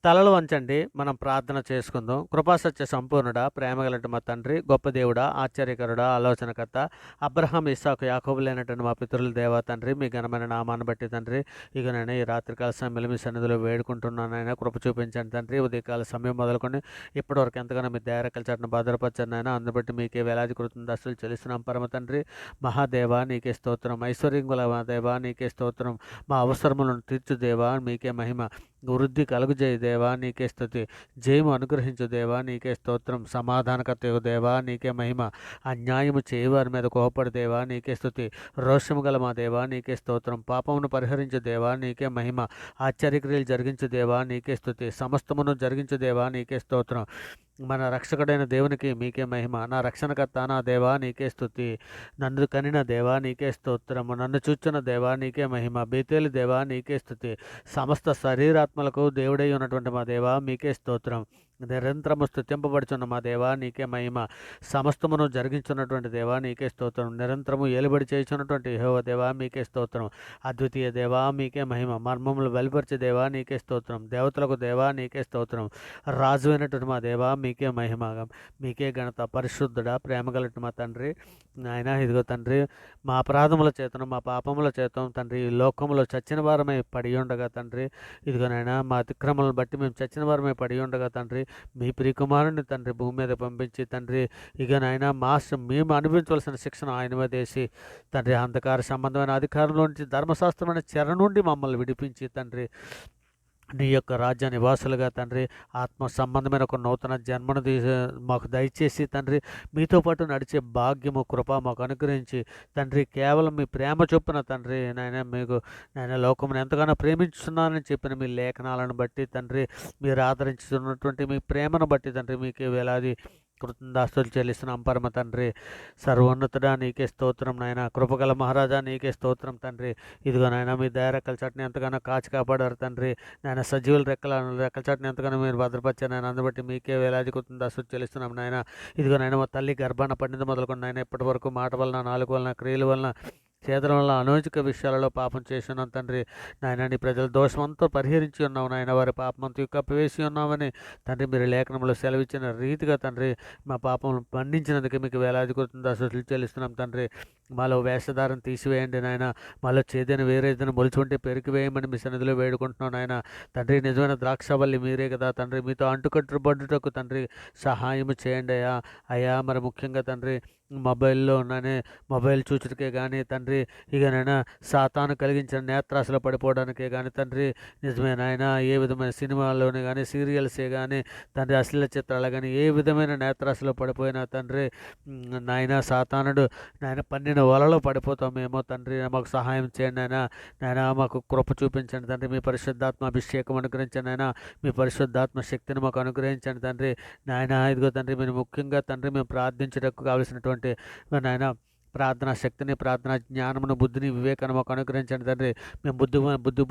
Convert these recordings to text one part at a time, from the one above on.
తలలు వంచండి. మనం ప్రార్థన చేసుకుందాం. కృపాసత్య సంపూర్ణుడా, ప్రేమగలటి మా తండ్రి, గొప్ప దేవుడా, ఆశ్చర్యకరుడా, ఆలోచనకర్త, అబ్రహాం, ఇస్సాకు, యాకోబులైనటువంటి మా పితరుల దేవా తండ్రి, మీ ఘనమైన నామాన్ని బట్టి తండ్రి, ఇక నేను ఈ రాత్రికాల సమయంలో మీ సన్నిధిలో వేడుకుంటున్నానైనా కృప చూపించండి తండ్రి. ఉదయకాల సమయం మొదలుకొని ఇప్పటివరకు ఎంతగానో మీ దయారెక్కల చాటున భద్రపరచండి నాయన. అందును బట్టి మీకే వేలాది కృతజ్ఞతాస్తులు చెల్లిస్తున్నాం పరమ తండ్రి. మహాదేవా నీకే స్తోత్రం. ఐశ్వర్యం గల మా దేవా నీకే స్తోత్రం. మా అవసరములను తీర్చు దేవా మీకే మహిమ. వృద్ధి కలుగుజేయ దేవా నీకే స్తుతి. జయము అనుగ్రహించు దేవా నీకే స్తోత్రం. సమాధానకర్తయు దేవా నీకే మహిమ. అన్యాయము చేయవారి మీద కోపడు దేవా నీకే స్తుతి. రోషము గల మా దేవా నీకే స్తోత్రం. పాపమును పరిహరించు దేవా నీకే మహిమ. ఆశ్చర్యక్రియలు జరిగించు దేవా నీకే స్తుతి. సమస్తమును జరిగించు దేవా నీకే స్తోత్రం. మన రక్షకుడైన దేవునికి మీకే మహిమ. నా రక్షణకర్త నా దేవా నీకే స్తుతి. నన్ను కనిన దేవా నీకే స్తోత్రము. నన్ను చూచున్న దేవా నీకే మహిమ. బేతేలు దేవా నీకే స్తుతి. సమస్త శరీరాత్మలకు దేవుడై ఉన్నటువంటి మా దేవా మీకే స్తోత్రం. నిరంతరము స్తుతింపబడుచున్న మా దేవా నీకే మహిమ. సమస్తమును జరిగించున్నటువంటి దేవా నీకే స్తోత్రం. నిరంతరము ఏలుబడి చేయుచున్నటువంటి యెహోవా దేవా మీకే స్తోత్రం. అద్వితీయ దేవా మీకే మహిమ. మర్మములు వెలుపరిచే దేవా నీకే స్తోత్రం. దేవతలకు దేవా నీకే స్తోత్రం. రాజు అయినటువంటి మా దేవా మీకే మహిమ. మీకే ఘనత. పరిశుద్ధుడా, ప్రేమగలటి మా తండ్రి నాయన, ఇదిగో తండ్రి, మా అపరాధముల చేతను మా పాపముల చేతం తండ్రి ఈ లోకములో చచ్చిన వారమై పడి ఉండగా తండ్రి, ఇదిగో నాయన మా అతిక్రమలను బట్టి మేము చచ్చిన వారమై పడి ఉండగా తండ్రి, మీ ప్రియకుమారుని తండ్రి భూమి మీద పంపించి తండ్రి, ఇక నాయన మేము అనుభవించవలసిన శిక్షను ఆయన మీద వేసి తండ్రి, అంధకార సంబంధమైన అధికారంలో నుంచి ధర్మశాస్త్రమైన చెర నుండి మమ్మల్ని విడిపించి తండ్రి, నీ యొక్క రాజ్య నివాసులుగా తండ్రి, ఆత్మ సంబంధమైన ఒక నూతన జన్మను మాకు దయచేసి తండ్రి, మీతో పాటు నడిచే భాగ్యము కృప మాకు అనుగ్రహించి తండ్రి, కేవలం మీ ప్రేమ చొప్పున తండ్రి నాయన, మీకు నాయన లోకమును ఎంతగానో ప్రేమించుతున్నానని చెప్పిన మీ లేఖనాలను బట్టి తండ్రి, మీరు ఆదరించుతున్నటువంటి మీ ప్రేమను బట్టి తండ్రి, మీకే వేలాది కృతజ్ఞతాస్తుతులు చెల్లిస్తున్నాం పరమ తండ్రి. సర్వోన్నతుడా నీకే స్తోత్రం నాయన. కృపగల మహారాజా నీకే స్తోత్రం తండ్రి. ఇదిగో నాయన మీ దయారెక్కల చాటుని ఎంతగానో కాచి కాపాడారు తండ్రి. నాయన సజీవుల రెక్కల చాటుని ఎంతగానో మీరు భద్రపరిచారు నాయన. అందుబట్టి మీకే వేలాది కృతజ్ఞతాస్తుతులు చెల్లిస్తున్నాం నాయన. ఇదిగో నాయన మా తల్లి గర్భాన పడింది మొదలుకొని నాయన ఇప్పటి వరకు మాట వలన, నాలుగు వలన, క్రియల వలన, చేతల వల్ల అనోచిక విషయాలలో పాపం చేస్తున్నాం తండ్రి. నాయన నీ ప్రజల దోషమంతా పరిహరించి ఉన్నావు నాయన. వారి పాపమంతా కప్పివేసి ఉన్నామని తండ్రి మీరు లేఖనంలో సెలవిచ్చిన రీతిగా తండ్రి, మా పాపం పండించినందుకు మీకు వేలాది కృతజ్ఞతాస్తుతులు చెల్లిస్తున్నాం తండ్రి. మాలో వేషధారం తీసివేయండి నాయన. మాలో చేదైన వేరేదైనా మొలుచుంటే పెరికివేయమని మీ సన్నిధిలో వేడుకుంటున్నాం నాయన. తండ్రి నిజమైన ద్రాక్షవల్లి మీరే కదా తండ్రి. మీతో అంటుకట్టుబడుటకు తండ్రి సహాయం చేయండి అయ్యా. అయ్యా మరి ముఖ్యంగా తండ్రి మొబైల్లో మొబైల్ చూచుటకే కానీ తండ్రి, ఇకనైనా సాతాను కలిగించిన నేత్రాశలో పడిపోవడానికే కానీ తండ్రి, నిజమే నాయన, ఏ విధమైన సినిమాల్లోనే కానీ, సీరియల్సే కానీ తండ్రి, అశ్లీల చిత్రాలు కానీ ఏ విధమైన నేత్రాశలో పడిపోయినా తండ్రి నాయన, సాతానుడు నాయన పన్నిన వలలో పడిపోతామేమో తండ్రి. మాకు సహాయం చేయండి నాయన. నాయన మాకు కృప చూపించండి తండ్రి. మీ పరిశుద్ధాత్మ అభిషేకం అనుగ్రహించండి నాయన. మీ పరిశుద్ధాత్మ శక్తిని మాకు అనుగ్రహించండి తండ్రి. నాయన ఇదిగో తండ్రి, మీరు ముఖ్యంగా తండ్రి మేము ప్రార్థించడానికి కావలసినటువంటి నాయన ప్రార్థనా శక్తిని, ప్రార్థనా జ్ఞానమును, బుద్ధిని, వివేకాన్ని మాకు అనుగ్రహించండి తండ్రి. మేము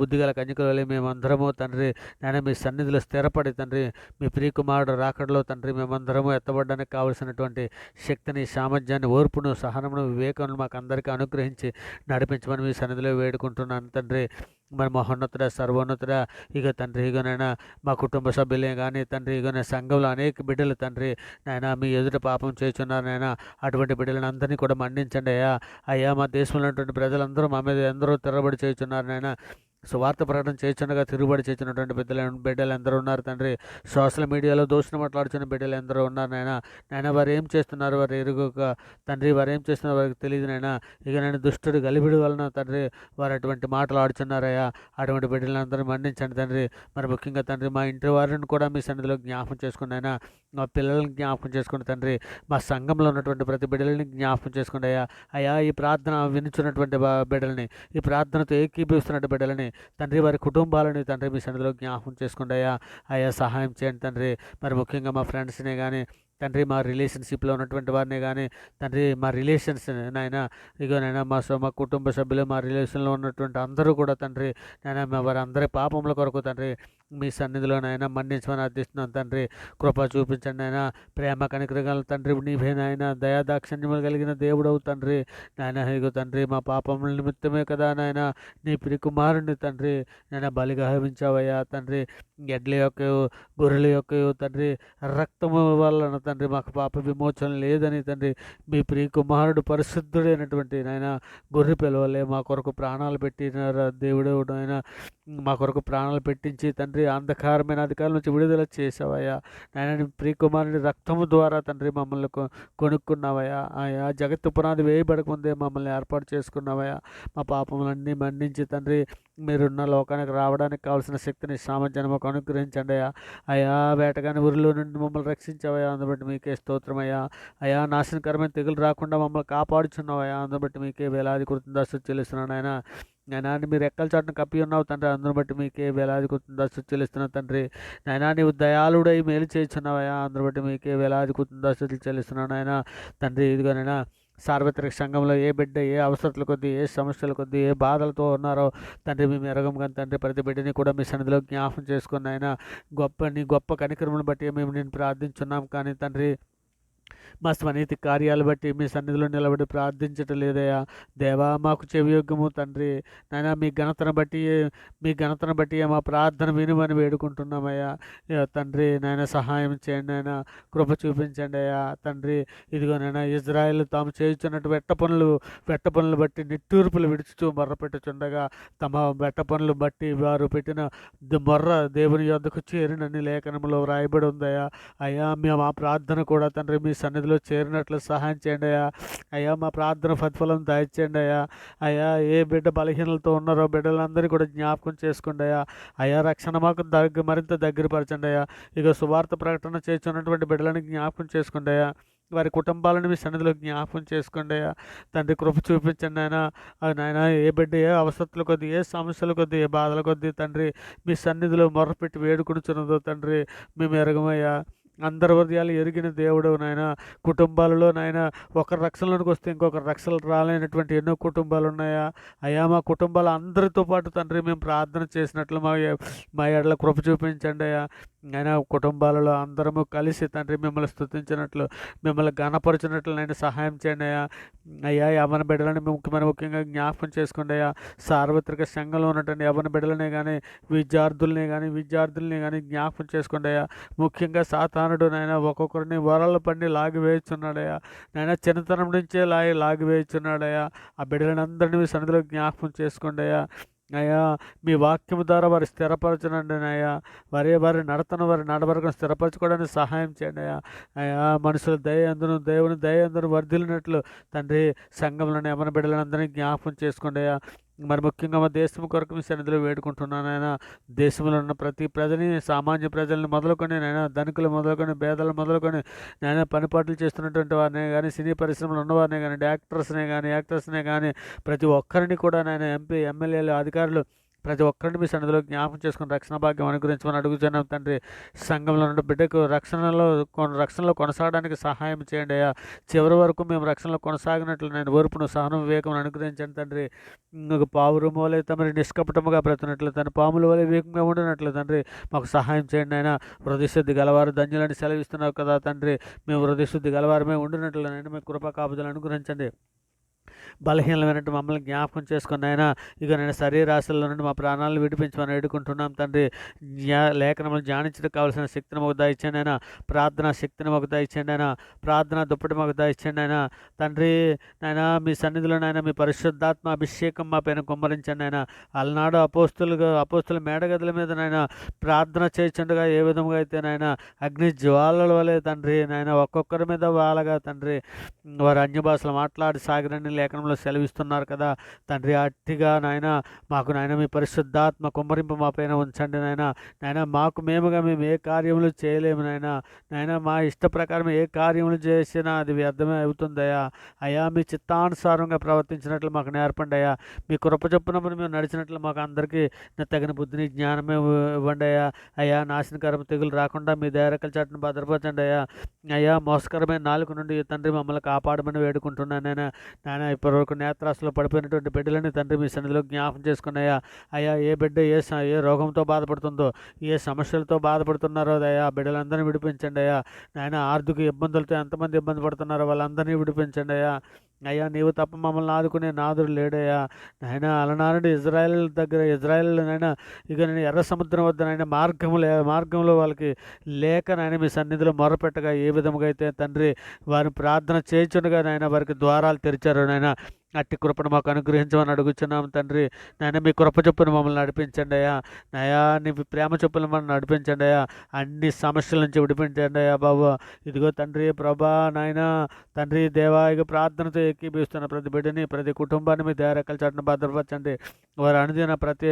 బుద్ధి గల కన్యకలే మేమందరము తండ్రి నాయన మీ సన్నిధిలో స్థిరపడి తండ్రి, మీ ప్రియకుమారుడు రాకడలో తండ్రి మేమందరము ఎత్తబడడానికి కావలసినటువంటి శక్తిని, సామర్థ్యాన్ని, ఓర్పును, సహనమును, వివేకమును మాకు అందరికీ అనుగ్రహించి నడిపించమని మీ సన్నిధిలో వేడుకుంటున్నాను తండ్రి. మరి మహోన్నతుడ, సర్వోన్నతుడ, ఇక తండ్రి ఇగనైనా మా కుటుంబ సభ్యులే కానీ తండ్రి, ఇగన సంఘంలో అనేక బిడ్డలు తండ్రి నాయన మీ ఎదుట పాపం చేస్తున్నారు నాయన. అటువంటి బిడ్డలను అందరినీ కూడా మన్నించండి అయ్యా. అయ్యా మా దేశంలో ఉన్నటువంటి ప్రజలందరూ మా మీద ఎందరో తిరగబడి చేస్తున్నారు నాయన. స్వార్థ ప్రకటన చేస్తుండగా తిరుగుబడి చేసినటువంటి బిడ్డలు ఎందరో ఉన్నారు తండ్రి. సోషల్ మీడియాలో దోషణ మాట్లాడుతున్న బిడ్డలు ఎందరో ఉన్నారు నాయన. వారు ఏం చేస్తున్నారు వారు ఎరుగక తండ్రి, వారు ఏం చేస్తున్నారు వారికి తెలియదు నాయన. ఇక నేను దుష్టుడు గలిబిడి వలన తండ్రి వారు అటువంటి మాటలు ఆడుచున్నారయ్యా. అటువంటి బిడ్డలందరూ మన్నించండి తండ్రి. మరి ముఖ్యంగా తండ్రి మా ఇంటి వారిని కూడా మీ సన్నిధిలో జ్ఞాపకం చేసుకుని అయినా, మా పిల్లల్ని జ్ఞాపకం చేసుకుని తండ్రి, మా సంఘంలో ఉన్నటువంటి ప్రతి బిడ్డలని జ్ఞాపకం చేసుకోండి అయ్యా. ఈ ప్రార్థన వినుచున్నటువంటి బిడ్డలని, ఈ ప్రార్థనతో ఏకీభవిస్తున్నటువంటి బిడ్డలని తండ్రి, వారి కుటుంబాలని తండ్రి మీ సన్నిధిలో జ్ఞాపకం చేసుకోండి అయ్యా. సహాయం చేయండి తండ్రి. మరి ముఖ్యంగా మా ఫ్రెండ్స్నే కానీ తండ్రి, మా రిలేషన్షిప్లో ఉన్నటువంటి వారిని కానీ తండ్రి, మా రిలేషన్స్ నాయన, ఇగోనైనా మా కుటుంబ సభ్యులు, మా రిలేషన్లో ఉన్నటువంటి అందరూ కూడా తండ్రి నాయన, వారి అందరి పాపముల కొరకు తండ్రి మీ సన్నిధిలోనైనా మన్నించమని అర్థిస్తున్నాను తండ్రి. కృప చూపించండి నాయన. ప్రేమ కనికరగల తండ్రి నీవే నాయన. దయాదాక్షిణ్యములు కలిగిన దేవుడవు తండ్రి. నాయన ఇగో తండ్రి మా పాపముల నిమిత్తమే కదా నాయన నీ ప్రియకుమారుని తండ్రి నాయన బలిగా హవించావయ్యా తండ్రి. ఎడ్ల యొక్క గొర్రెల యొక్క తండ్రి రక్తము వలన తండ్రి మాకు పాప విమోచన లేదని తండ్రి మీ ప్రియకుమారుడు పరిశుద్ధుడైనటువంటి నాయన గొర్రె పిల్లవలే మా కొరకు ప్రాణాలు పెట్టిన దేవుడు ఆయన మా కొరకు ప్రాణాలు పెట్టించి తండ్రి అంధకారమైన అధికారుల నుంచి విడుదల చేసావయ్యా నాయన. నీ ప్రియకుమారుని రక్తము ద్వారా తండ్రి మమ్మల్ని కొనుక్కున్నావయ్యా. ఆయా జగత్తు పునాది వేయబడకముందే మమ్మల్ని ఏర్పాటు చేసుకున్నావయ్యా. మా పాపములన్నీ మన్నించి తండ్రి మీరున్న లోకానికి రావడానికి కావాల్సిన శక్తిని సామర్థ్యాన్ని మాకు అనుగ్రహించండి అయ్యా. అయా వేటగాని ఊరిలో నుండి మమ్మల్ని రక్షించావయ్యా, అందుబట్టి మీకే స్తోత్రమయ్యా. అయా నాశనకరమైన తెగులు రాకుండా మమ్మల్ని కాపాడుచున్నావయ్యా, అందుబట్టి మీకే వేలాది కృతజ్ఞతాస్తుతులు చెల్లిస్తున్నాను ఆయన. నాయనా మీరు ఎక్కల చాటును కప్పి ఉన్నావు తండ్రి, అందును బట్టి మీకే వేలాది కృతజ్ఞతాస్తుతులు చెల్లిస్తున్నాను తండ్రి. నాయనా నీవు దయాళుడై మేలు చేయుచున్నావయ్యా, అందును బట్టి మీకే వేలాది కృతజ్ఞతాస్తుతులు చెల్లిస్తున్నాను ఆయన తండ్రి. ఇదిగోనైనా సార్వత్రిక సంఘంలో ఏ బిడ్డ ఏ అవసరాల కొద్దీ ఏ సమస్యల కొద్దీ ఏ బాధలతో ఉన్నారో తండ్రి మేము ఎరగం కానీ తండ్రి ప్రతి బిడ్డని కూడా మీ సన్నిధిలో జ్ఞాపం చేసుకుని ఆయన నీ గొప్ప కనికరములను బట్టి మేము నేను ప్రార్థించున్నాం. కానీ తండ్రి మా స్వనీతి కార్యాలు బట్టి మీ సన్నిధిలో నిలబడి ప్రార్థించటం లేదయ్యా. దేవా మాకు చెవియోగ్యము తండ్రి నాయన మీ ఘనతను బట్టి మా ప్రార్థన వినుమని వేడుకుంటున్నామయ్యా తండ్రి. నాయన సహాయం చేయండి ఆయన, కృప చూపించండి అయ్యా తండ్రి. ఇదిగోనైనా ఇజ్రాయెల్ తాము చేయుచున్నట్టు వెట్ట పనులు బట్టి నిట్టూర్పులు విడుచుతూ మొర్ర పెట్టుచుండగా తమ వెట్ట పనులు బట్టి వారు పెట్టిన మొర్ర దేవుని యొద్దకు చేరినని లేఖనంలో వ్రాయబడి ఉందయ్యా. అయ్యా మా ప్రార్థన కూడా తండ్రి మీ సన్నిధిలో చేరినట్లు సహాయం చేయండి అయ్యా. అయ్యా మా ప్రార్థన ప్రతిఫలం దయచేయండి అయ్యా. అయ్యా ఏ బిడ్డ బలహీనలతో ఉన్నారో బిడ్డలందరినీ కూడా జ్ఞాపకం చేసుకోండి అయ్యా. అయ్యా రక్షణ మాకు మరింత దగ్గరపరచండి అయ్యా. ఇక సువార్త ప్రకటన చేస్తున్నటువంటి బిడ్డలను జ్ఞాపకం చేసుకోండి అయ్యా. వారి కుటుంబాలను మీ సన్నిధిలో జ్ఞాపకం చేసుకోండి అయ్యా తండ్రి. కృప చూపించండి ఆయన. నాయన ఏ బిడ్డ ఏ అవసరాల కొద్దీ ఏ సమస్యల కొద్దీ ఏ బాధల కొద్దీ తండ్రి మీ సన్నిధిలో మొర్రపెట్టి వేడుకొనుచున్నదో తండ్రి మేము ఎరగమయ్యా. అందరి హృదయాలు ఎరిగిన దేవుడు నాయన. కుటుంబాలలో నాయన ఒకరి రక్షణలోకి వస్తే ఇంకొకరు రక్షణ రాలేనటువంటి ఎన్నో కుటుంబాలు ఉన్నాయా. అయ్యా మా కుటుంబాలు అందరితో పాటు తండ్రి మేము ప్రార్థన చేసినట్లు మా ఎడల కృప చూపించండి అయ్యా. ఆయన కుటుంబాలలో అందరము కలిసి తండ్రి మిమ్మల్ని స్తుతించినట్లు మిమ్మల్ని ఘనపరిచినట్లు నేను సహాయం చేయండి అయ్యా. అయ్యా యవన బిడ్డలని ముఖ్యంగా జ్ఞాపకం చేసుకోండి అయ్యా. సార్వత్రిక సంఘంలో ఉన్నటువంటి యవన బిడ్డలనే కానీ విద్యార్థుల్ని కానీ జ్ఞాపకం చేసుకోండి అయ్యా. ముఖ్యంగా సాతానుడు నాయన ఒక్కొక్కరిని వరల పండి లాగివేయుచున్నాడయ్యా. నాయన చిన్నతనం నుంచే లాగివేయుచున్నాడయ్యా. ఆ బిడ్డలని అందరినీ మీ సన్నిధిలో జ్ఞాపకం చేసుకోండి అయ్యా. అయ్యా మీ వాక్యము ద్వారా వారి స్థిరపరచనండి అయ్యా. వారి నడవరకను స్థిరపరచుకోవడానికి సహాయం చేయండి అయ్యా. అయ్యా మనుషుల దేవుని దయ అందరూ వర్ధిల్లినట్లు తండ్రి సంఘంలోని యవన బిడ్డలందరినీ జ్ఞాపకం చేసుకోండి అయ్యా. మరి ముఖ్యంగా మా దేశం కొరకు మీ సన్నిధిలో వేడుకుంటున్నాను ఆయన. దేశంలో ఉన్న ప్రతి ప్రజని సామాన్య ప్రజల్ని మొదలుకొని నాయన ధనికులు మొదలుకొని పేదలు మొదలుకొని నాయన పనిపాట్లు చేస్తున్నటువంటి వారిని కానీ సినీ పరిశ్రమలు ఉన్నవారిని కానీ యాక్టర్స్నే కానీ ప్రతి ఒక్కరిని కూడా నాయన ఎంపీ ఎమ్మెల్యేలు అధికారులు ప్రతి ఒక్కరిని మీ సన్నిధిలో జ్ఞాపం చేసుకుని రక్షణ భాగ్యం అనుగ్రహించమని అడుగుతున్నాం తండ్రి. సంఘంలో ఉన్న బిడ్డకు రక్షణలో కొనసాగడానికి సహాయం చేయండి అయ్యా. చివరి వరకు మేము రక్షణలో కొనసాగినట్లు నేను ఓర్పును సహనం వివేకం అనుగ్రహించండి తండ్రి. పావురము వలె తమరి నిష్కపటముగా బ్రతున్నట్లు తన పాముల వలె వివేకంగా ఉండినట్లు తండ్రి మాకు సహాయం చేయండి ఆయన. హృదయశుద్ధి గలవారు ధన్యులని సెలవిస్తున్నావు కదా తండ్రి. మేము హృదయశుద్ధి గలవారమే ఉండినట్లు నేను మీ కృపా కాపుదలు అనుగ్రహించండి. బలహీనమైనట్టు మమ్మల్ని జ్ఞాపకం చేసుకుని ఆయన ఇక నేను శరీరాశల్లో నుండి మా ప్రాణాలను విడిపించమని వేడుకుంటున్నాం తండ్రి. లేఖనములు ధ్యానించడం కావాల్సిన శక్తిని మాకు దయచేయండి ఆయన. ప్రార్థనా శక్తిని మాకు దయచేయండి ఆయన. ప్రార్థన దుప్పటి మాకు దయచేయండి ఆయన. తండ్రి నాయన మీ సన్నిధిలో నాయన మీ పరిశుద్ధాత్మ అభిషేకం మా పైన కుమ్మరించండి ఆయన. అలనాడు అపోస్తుల మేడగదుల మీద నాయన ప్రార్థన చేయించుండగా ఏ విధంగా అయితే నాయన అగ్ని జ్వాలల వలె తండ్రి నాయన ఒక్కొక్కరి మీద వాళ్ళగా తండ్రి వారు అన్య భాషలు మాట్లాడి సాగిరని లేఖనంలో సెలవిస్తున్నారు కదా తండ్రి. అట్టిగా నాయన మాకు నాయన మీ పరిశుద్ధాత్మ కుమ్మరింపు మా పైన ఉంచండి నాయన. మేముగా మేము ఏ కార్యములు చేయలేము నాయన. మా ఇష్ట ప్రకారం ఏ కార్యములు చేసినా అది వ్యర్థమే అవుతుందయ్యా. అయ్యా మీ చిత్తానుసారంగా ప్రవర్తించినట్లు మాకు నేర్పండి అయ్యా. మీ కృప చొప్పునప్పుడు మేము నడిచినట్లు మాకు అందరికీ తగిన బుద్ధిని జ్ఞానమే ఇవ్వండి అయ్యా. అయ్యా నాశనకరం తెగులు రాకుండా మీ దయరకల చాటును భద్రపరచండి అయ్యా. మోసకరమైన నాలుగు నుండి తండ్రి మమ్మల్ని కాపాడమని వేడుకుంటున్నాను నాయన. ఇప్పటివరకు నేత్రాసులో పడిపోయినటువంటి బిడ్డలని తండ్రి మీ సన్నిధిలో జ్ఞాపం చేసుకున్నాయా. అయ్యా ఏ బిడ్డ ఏ రోగంతో బాధపడుతుందో, ఏ సమస్యలతో బాధపడుతున్నారో అయ్యా బిడ్డలందరినీ విడిపించండి అయ్యా. నాయన ఆర్థిక ఇబ్బందులతో ఎంతమంది ఇబ్బంది పడుతున్నారో వాళ్ళందరినీ విడిపించండి అయ్యా. అయ్యా నీవు తప్ప మమ్మల్ని ఆదుకునే నాదుడు లేడయ్యా. నాయన అలనాడు ఇజ్రాయెల్ నాయన ఇక నేను ఎర్ర సముద్రం వద్ద నాయన మార్గంలో వాళ్ళకి లేక నాయన మీ సన్నిధిలో మొరపెట్టగా ఏ విధముగా అయితే తండ్రి వారి ప్రార్థన చేయుచుండగా నాయన వారికి ద్వారాలు తెరిచారు నాయన. అట్టి కృపను మాకు అనుగ్రహించమని అడుగుచున్నాం తండ్రి. నాయన మీ కృప చొప్పున మమ్మల్ని నడిపించండి అయ్యా. నయా నీ ప్రేమ చొప్పున మనం నడిపించండి అయ్యా. అన్ని సమస్యల నుంచి విడిపించండి అయ్యా బాబు. ఇదిగో తండ్రి ప్రభా నాయన తండ్రి దేవా ఇక ప్రార్థనతో ఏకీభవిస్తున్న ప్రతి బిడ్డని ప్రతి కుటుంబాన్ని మీ దేవరెక్కల చాటును భద్రపరచండి. వారు అనుదిన ప్రతి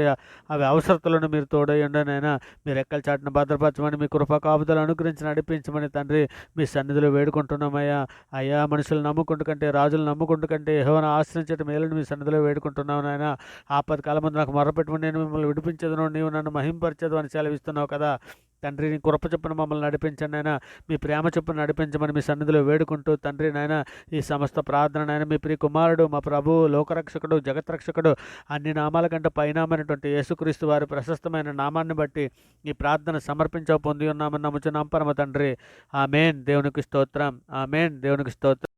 అవి అవసరతలను మీరు తోడయ్యండి నాయన. మీరు రెక్కల చాటును భద్రపరచమని మీ కృపా కాపుదలు అనుగ్రహించి నడిపించమని తండ్రి మీ సన్నిధిలో వేడుకుంటున్నామయ్యా. అయ్యా మనుషులు నమ్ముకుంటు కంటే రాజులు నమ్ముకుంటు కంటే యెహోవాను ఆశ్రయించడం మేలని మీ సన్నిధిలో వేడుకుంటున్నావు నాయన. ఆపద కాలమందు నాకు మొరపెట్టుకుని నేను మిమ్మల్ని విడిపించదును, నీవు నన్ను మహింపరచదు అని సెలవిస్తున్నావు కదా తండ్రి. నీ కృప చొప్పున మమ్మల్ని నడిపించండి నాయన. మీ ప్రేమ చొప్పున నడిపించమని మీ సన్నిధిలో వేడుకుంటూ తండ్రి నాయన ఈ సమస్త ప్రార్థన నాయన మీ ప్రియ కుమారుడు మా ప్రభువు లోకరక్షకుడు జగత్రక్షకుడు అన్ని నామాల కంటే పైనామైనటువంటి యేసుక్రీస్తు వారి ప్రశస్తమైన నామాన్ని బట్టి ఈ ప్రార్థన సమర్పించ పొంది ఉన్నామని నమ్ముచున్నాం పరమ తండ్రి. ఆమేన్. దేవునికి స్తోత్రం. ఆమేన్. దేవునికి స్తోత్రం.